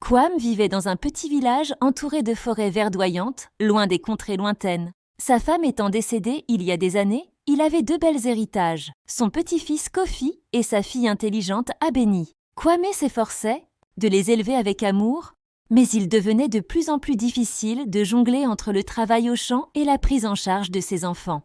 Kwame vivait dans un petit village entouré de forêts verdoyantes, loin des contrées lointaines. Sa femme étant décédée il y a des années, il avait 2 belles héritages, son petit-fils Kofi et sa fille intelligente Abeni. Kwame s'efforçait de les élever avec amour, mais il devenait de plus en plus difficile de jongler entre le travail au champ et la prise en charge de ses enfants.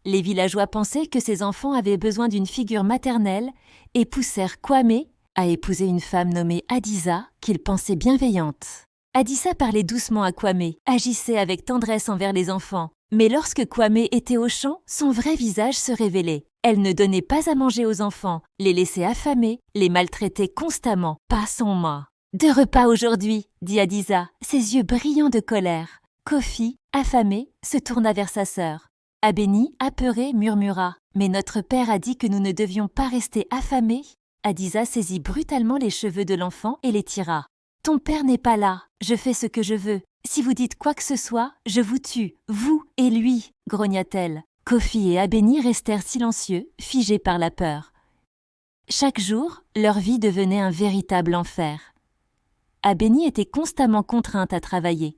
Les villageois pensaient que ces enfants avaient besoin d'une figure maternelle et poussèrent Kwame à épouser une femme nommée Adisa, qu'ils pensaient bienveillante. Adisa parlait doucement à Kwame, agissait avec tendresse envers les enfants. Mais lorsque Kwame était au champ, son vrai visage se révélait. Elle ne donnait pas à manger aux enfants, les laissait affamés, les maltraitait constamment. Pas son mot. « 2 repas aujourd'hui, dit Adisa, ses yeux brillants de colère. Kofi, affamé, se tourna vers sa sœur. Abeni, apeuré, murmura « Mais notre père a dit que nous ne devions pas rester affamés ?» Adisa saisit brutalement les cheveux de l'enfant et les tira. « Ton père n'est pas là, je fais ce que je veux. Si vous dites quoi que ce soit, je vous tue, vous et lui, grogna-t-elle. Kofi et Abeni restèrent silencieux, figés par la peur. Chaque jour, leur vie devenait un véritable enfer. Abeni était constamment contrainte à travailler.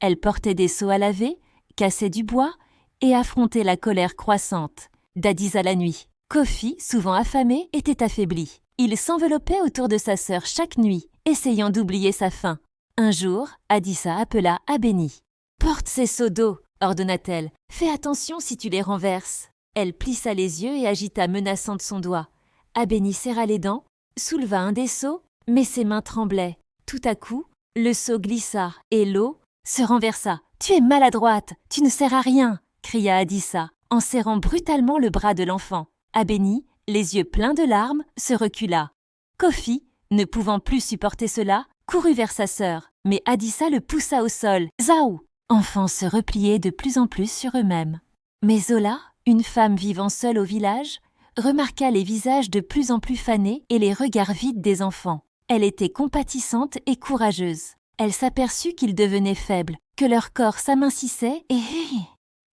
Elle portait des seaux à laver, cassait du bois et affrontait la colère croissante d'Adisa la nuit. Kofi, souvent affamé, était affaibli. Il s'enveloppait autour de sa sœur chaque nuit, essayant d'oublier sa faim. Un jour, Adisa appela Abeni. « Porte ces seaux d'eau, ordonna-t-elle. Fais attention si tu les renverses. » Elle plissa les yeux et agita menaçante son doigt. Abeni serra les dents, souleva un des seaux, mais ses mains tremblaient. Tout à coup, le seau glissa et l'eau se renversa. « Tu es maladroite, tu ne sers à rien !» cria Adisa, en serrant brutalement le bras de l'enfant. Abeni, les yeux pleins de larmes, se recula. Kofi, ne pouvant plus supporter cela, courut vers sa sœur, mais Adisa le poussa au sol. Zaou! Enfants se repliaient de plus en plus sur eux-mêmes. Mais Zola, une femme vivant seule au village, remarqua les visages de plus en plus fanés et les regards vides des enfants. Elle était compatissante et courageuse. Elle s'aperçut qu'ils devenaient faibles, que leur corps s'amincissait et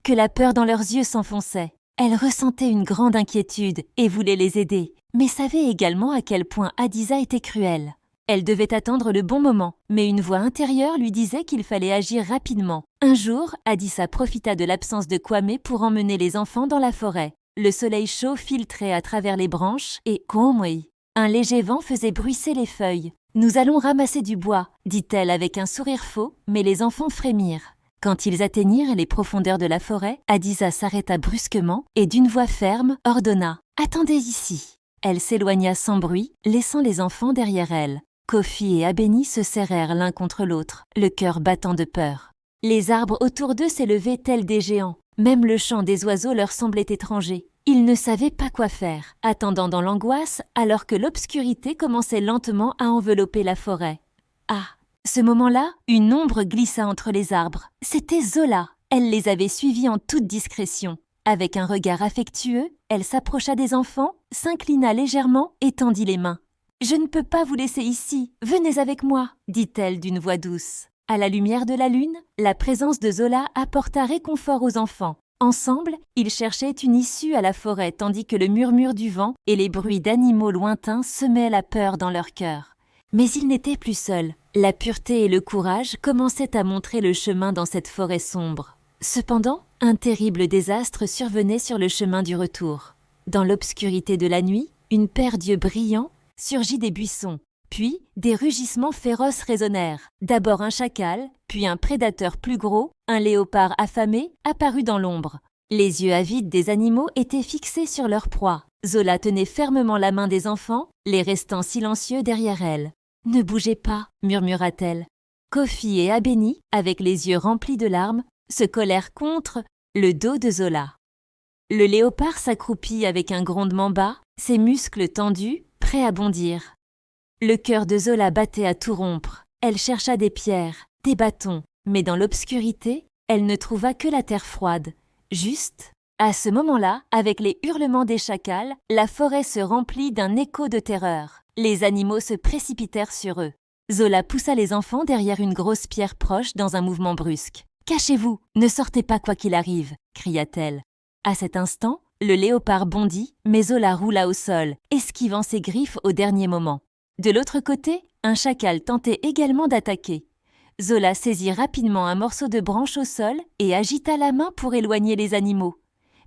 que la peur dans leurs yeux s'enfonçait. Elle ressentait une grande inquiétude et voulait les aider, mais savait également à quel point Adisa était cruelle. Elle devait attendre le bon moment, mais une voix intérieure lui disait qu'il fallait agir rapidement. Un jour, Adisa profita de l'absence de Kwame pour emmener les enfants dans la forêt. Le soleil chaud filtrait à travers les branches et Komwei. Un léger vent faisait bruisser les feuilles. « Nous allons ramasser du bois », dit-elle avec un sourire faux, mais les enfants frémirent. Quand ils atteignirent les profondeurs de la forêt, Adisa s'arrêta brusquement et d'une voix ferme ordonna « Attendez ici ». Elle s'éloigna sans bruit, laissant les enfants derrière elle. Kofi et Abeni se serrèrent l'un contre l'autre, le cœur battant de peur. Les arbres autour d'eux s'élevaient tels des géants. Même le chant des oiseaux leur semblait étranger. Ils ne savaient pas quoi faire, attendant dans l'angoisse alors que l'obscurité commençait lentement à envelopper la forêt. Ah! Ce moment-là, une ombre glissa entre les arbres. C'était Zola. Elle les avait suivis en toute discrétion. Avec un regard affectueux, elle s'approcha des enfants, s'inclina légèrement et tendit les mains. « Je ne peux pas vous laisser ici, venez avec moi » dit-elle d'une voix douce. À la lumière de la lune, la présence de Zola apporta réconfort aux enfants. Ensemble, ils cherchaient une issue à la forêt tandis que le murmure du vent et les bruits d'animaux lointains semaient la peur dans leur cœur. Mais ils n'étaient plus seuls. La pureté et le courage commençaient à montrer le chemin dans cette forêt sombre. Cependant, un terrible désastre survenait sur le chemin du retour. Dans l'obscurité de la nuit, une paire d'yeux brillants surgit des buissons. Puis, des rugissements féroces résonnèrent. D'abord un chacal, puis un prédateur plus gros, un léopard affamé, apparut dans l'ombre. Les yeux avides des animaux étaient fixés sur leur proie. Zola tenait fermement la main des enfants, les restant silencieux derrière elle. « Ne bougez pas » murmura-t-elle. Kofi et Abeni, avec les yeux remplis de larmes, se collèrent contre le dos de Zola. Le léopard s'accroupit avec un grondement bas, ses muscles tendus, prêts à bondir. Le cœur de Zola battait à tout rompre. Elle chercha des pierres, des bâtons, mais dans l'obscurité, elle ne trouva que la terre froide. Juste, à ce moment-là, avec les hurlements des chacals, la forêt se remplit d'un écho de terreur. Les animaux se précipitèrent sur eux. Zola poussa les enfants derrière une grosse pierre proche dans un mouvement brusque. « Cachez-vous, ne sortez pas quoi qu'il arrive » cria-t-elle. À cet instant, le léopard bondit, mais Zola roula au sol, esquivant ses griffes au dernier moment. De l'autre côté, Un chacal tentait également d'attaquer. Zola saisit rapidement un morceau de branche au sol et agita la main pour éloigner les animaux.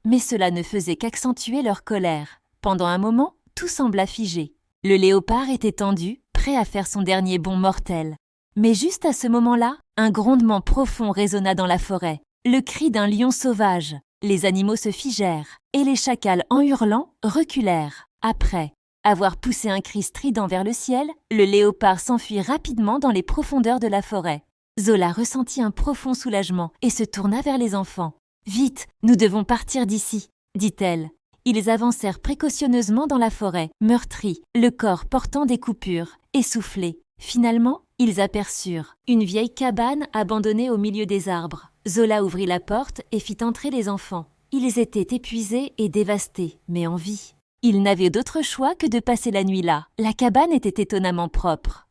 Mais cela ne faisait qu'accentuer leur colère. Pendant un moment, tout sembla figé. Le léopard était tendu, prêt à faire son dernier bond mortel. Mais juste à ce moment-là, un grondement profond résonna dans la forêt. Le cri d'un lion sauvage. Les animaux se figèrent, et les chacals, en hurlant, reculèrent. Après avoir poussé un cri strident vers le ciel, le léopard s'enfuit rapidement dans les profondeurs de la forêt. Zola ressentit un profond soulagement et se tourna vers les enfants. « Vite, nous devons partir d'ici », dit-elle. Ils avancèrent précautionneusement dans la forêt, meurtris, le corps portant des coupures, essoufflés. Finalement, ils aperçurent une vieille cabane abandonnée au milieu des arbres. Zola ouvrit la porte et fit entrer les enfants. Ils étaient épuisés et dévastés, mais en vie. Ils n'avaient d'autre choix que de passer la nuit là. La cabane était étonnamment propre.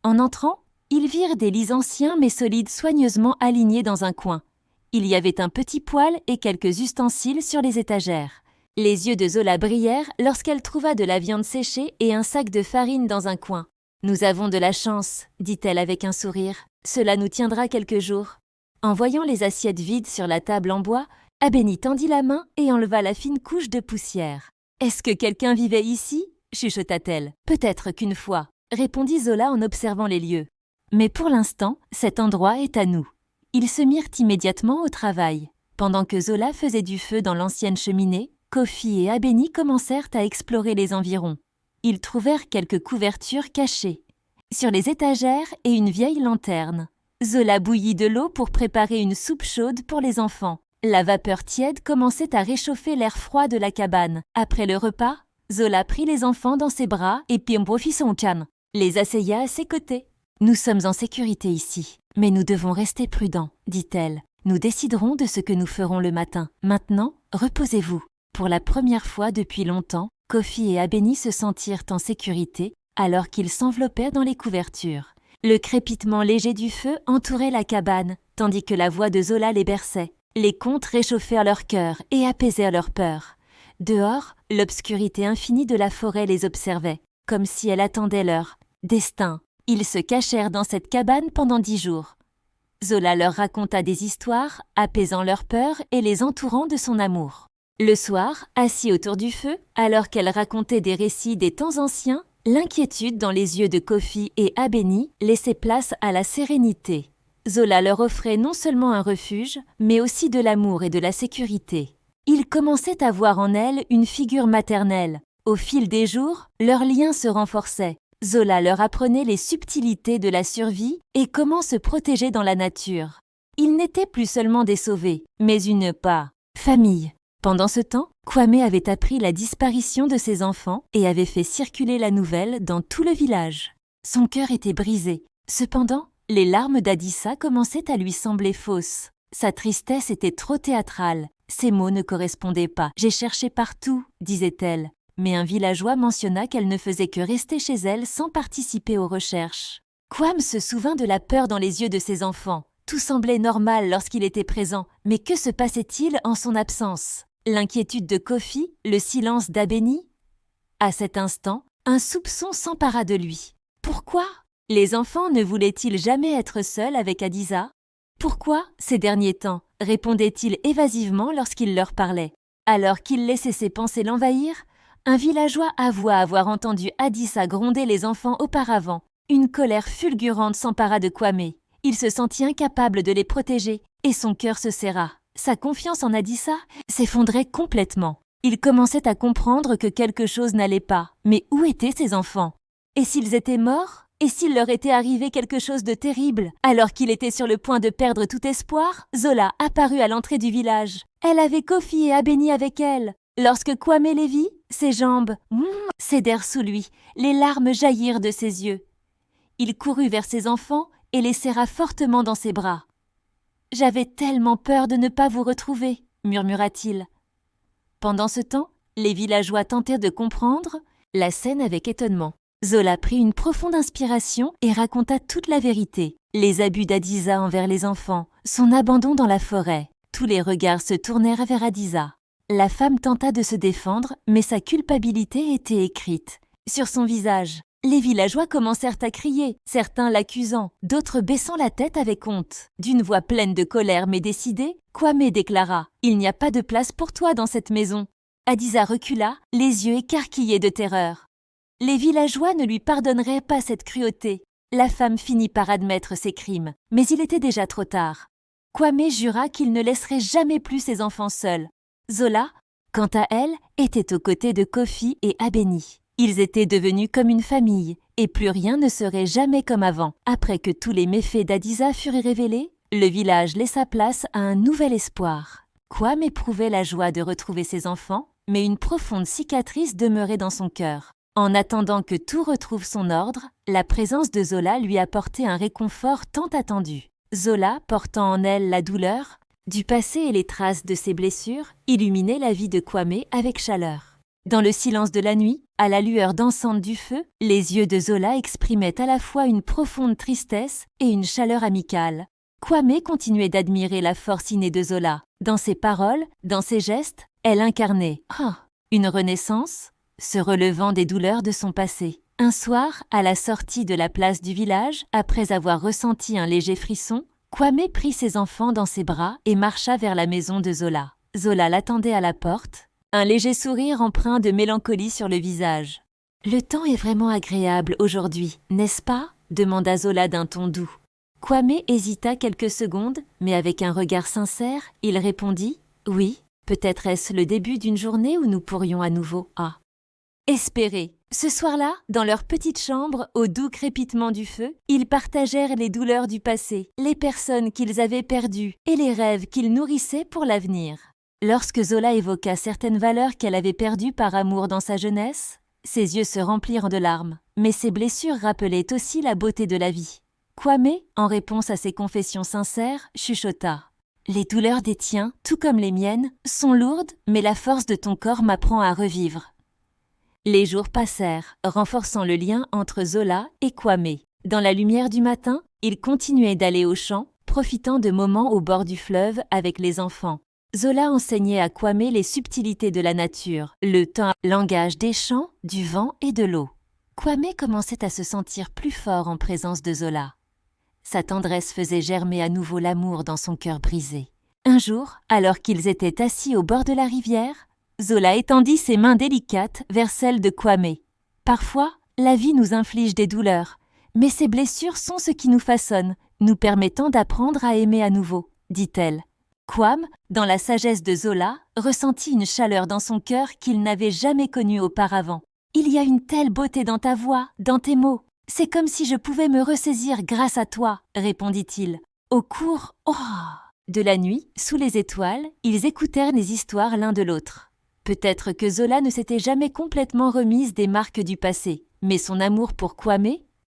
En entrant, ils virent des lits anciens mais solides soigneusement alignés dans un coin. Il y avait un petit poêle et quelques ustensiles sur les étagères. Les yeux de Zola brillèrent lorsqu'elle trouva de la viande séchée et un sac de farine dans un coin. « Nous avons de la chance, » dit-elle avec un sourire. « Cela nous tiendra quelques jours. » En voyant les assiettes vides sur la table en bois, Abeni tendit la main et enleva la fine couche de poussière. « Est-ce que quelqu'un vivait ici ?» chuchota-t-elle. « Peut-être qu'une fois, » répondit Zola en observant les lieux. « Mais pour l'instant, cet endroit est à nous. » Ils se mirent immédiatement au travail. Pendant que Zola faisait du feu dans l'ancienne cheminée, Kofi et Abeni commencèrent à explorer les environs. Ils trouvèrent quelques couvertures cachées, sur les étagères et une vieille lanterne. Zola bouillit de l'eau pour préparer une soupe chaude pour les enfants. La vapeur tiède commençait à réchauffer l'air froid de la cabane. Après le repas, Zola prit les enfants dans ses bras et Piembrofisonkan les asseyait à ses côtés. « Nous sommes en sécurité ici, mais nous devons rester prudents, » dit-elle. « Nous déciderons de ce que nous ferons le matin. Maintenant, reposez-vous. » Pour la première fois depuis longtemps, Kofi et Abeni se sentirent en sécurité alors qu'ils s'enveloppèrent dans les couvertures. Le crépitement léger du feu entourait la cabane, tandis que la voix de Zola les berçait. Les contes réchauffèrent leur cœur et apaisèrent leur peur. Dehors, l'obscurité infinie de la forêt les observait, comme si elle attendait leur destin. Ils se cachèrent dans cette cabane pendant 10 jours. Zola leur raconta des histoires, apaisant leur peur et les entourant de son amour. Le soir, assis autour du feu, alors qu'elle racontait des récits des temps anciens, l'inquiétude dans les yeux de Kofi et Abeni laissait place à la sérénité. Zola leur offrait non seulement un refuge, mais aussi de l'amour et de la sécurité. Ils commençaient à voir en elle une figure maternelle. Au fil des jours, leur lien se renforçait. Zola leur apprenait les subtilités de la survie et comment se protéger dans la nature. Ils n'étaient plus seulement des sauvés, mais une famille. Pendant ce temps, Kwame avait appris la disparition de ses enfants et avait fait circuler la nouvelle dans tout le village. Son cœur était brisé. Cependant, les larmes d'Adissa commençaient à lui sembler fausses. Sa tristesse était trop théâtrale. Ses mots ne correspondaient pas. « J'ai cherché partout », disait-elle. Mais un villageois mentionna qu'elle ne faisait que rester chez elle sans participer aux recherches. Kwame se souvint de la peur dans les yeux de ses enfants. Tout semblait normal lorsqu'il était présent, mais que se passait-il en son absence ? L'inquiétude de Kofi, le silence d'Abeni ? À cet instant, un soupçon s'empara de lui. Pourquoi ? Les enfants ne voulaient-ils jamais être seuls avec Adisa ? Pourquoi, ces derniers temps, répondait-il évasivement lorsqu'il leur parlait ? Alors qu'il laissait ses pensées l'envahir, un villageois avoua avoir entendu Adissa gronder les enfants auparavant. Une colère fulgurante s'empara de Kwame. Il se sentit incapable de les protéger et son cœur se serra. Sa confiance en Adissa s'effondrait complètement. Il commençait à comprendre que quelque chose n'allait pas. Mais où étaient ses enfants ? Et s'ils étaient morts ? Et s'il leur était arrivé quelque chose de terrible ? Alors qu'il était sur le point de perdre tout espoir, Zola apparut à l'entrée du village. Elle avait Kofi et Abeni avec elle. Lorsque Kwame les vit, ses jambes cédèrent sous lui. Les larmes jaillirent de ses yeux. Il courut vers ses enfants et les serra fortement dans ses bras. « J'avais tellement peur de ne pas vous retrouver », murmura-t-il. Pendant ce temps, les villageois tentèrent de comprendre la scène avec étonnement. Zola prit une profonde inspiration et raconta toute la vérité. Les abus d'Adisa envers les enfants, son abandon dans la forêt. Tous les regards se tournèrent vers Adisa. La femme tenta de se défendre, mais sa culpabilité était écrite sur son visage. Les villageois commencèrent à crier, certains l'accusant, d'autres baissant la tête avec honte. D'une voix pleine de colère mais décidée, Kwame déclara « Il n'y a pas de place pour toi dans cette maison ». Adisa recula, les yeux écarquillés de terreur. Les villageois ne lui pardonneraient pas cette cruauté. La femme finit par admettre ses crimes, mais il était déjà trop tard. Kwame jura qu'il ne laisserait jamais plus ses enfants seuls. Zola, quant à elle, était aux côtés de Kofi et Abeni. Ils étaient devenus comme une famille, et plus rien ne serait jamais comme avant. Après que tous les méfaits d'Adisa furent révélés, le village laissa place à un nouvel espoir. Kwame éprouvait la joie de retrouver ses enfants, mais une profonde cicatrice demeurait dans son cœur. En attendant que tout retrouve son ordre, la présence de Zola lui apportait un réconfort tant attendu. Zola, portant en elle la douleur du passé et les traces de ses blessures, illuminait la vie de Kwame avec chaleur. Dans le silence de la nuit, à la lueur dansante du feu, les yeux de Zola exprimaient à la fois une profonde tristesse et une chaleur amicale. Kwame continuait d'admirer la force innée de Zola. Dans ses paroles, dans ses gestes, elle incarnait une renaissance, se relevant des douleurs de son passé. Un soir, à la sortie de la place du village, après avoir ressenti un léger frisson, Kwame prit ses enfants dans ses bras et marcha vers la maison de Zola. Zola l'attendait à la porte, un léger sourire empreint de mélancolie sur le visage. « Le temps est vraiment agréable aujourd'hui, n'est-ce pas ?» demanda Zola d'un ton doux. Kwame hésita quelques secondes, mais avec un regard sincère, il répondit « Oui, peut-être est-ce le début d'une journée où nous pourrions à nouveau espérer. » Ce soir-là, dans leur petite chambre, au doux crépitement du feu, ils partagèrent les douleurs du passé, les personnes qu'ils avaient perdues et les rêves qu'ils nourrissaient pour l'avenir. Lorsque Zola évoqua certaines valeurs qu'elle avait perdues par amour dans sa jeunesse, ses yeux se remplirent de larmes, mais ses blessures rappelaient aussi la beauté de la vie. Kwame, en réponse à ses confessions sincères, chuchota. « Les douleurs des tiens, tout comme les miennes, sont lourdes, mais la force de ton corps m'apprend à revivre. » Les jours passèrent, renforçant le lien entre Zola et Kwame. Dans la lumière du matin, ils continuaient d'aller au champ, profitant de moments au bord du fleuve avec les enfants. Zola enseignait à Kwame les subtilités de la nature, le temps, langage des champs, du vent et de l'eau. Kwame commençait à se sentir plus fort en présence de Zola. Sa tendresse faisait germer à nouveau l'amour dans son cœur brisé. Un jour, alors qu'ils étaient assis au bord de la rivière, Zola étendit ses mains délicates vers celles de Kwame. « Parfois, la vie nous inflige des douleurs, mais ces blessures sont ce qui nous façonne, nous permettant d'apprendre à aimer à nouveau, » dit-elle. Kwame, dans la sagesse de Zola, ressentit une chaleur dans son cœur qu'il n'avait jamais connue auparavant. « Il y a une telle beauté dans ta voix, dans tes mots. C'est comme si je pouvais me ressaisir grâce à toi, » répondit-il. Au cours de la nuit, sous les étoiles, ils écoutèrent les histoires l'un de l'autre. Peut-être que Zola ne s'était jamais complètement remise des marques du passé, mais son amour pour Kwame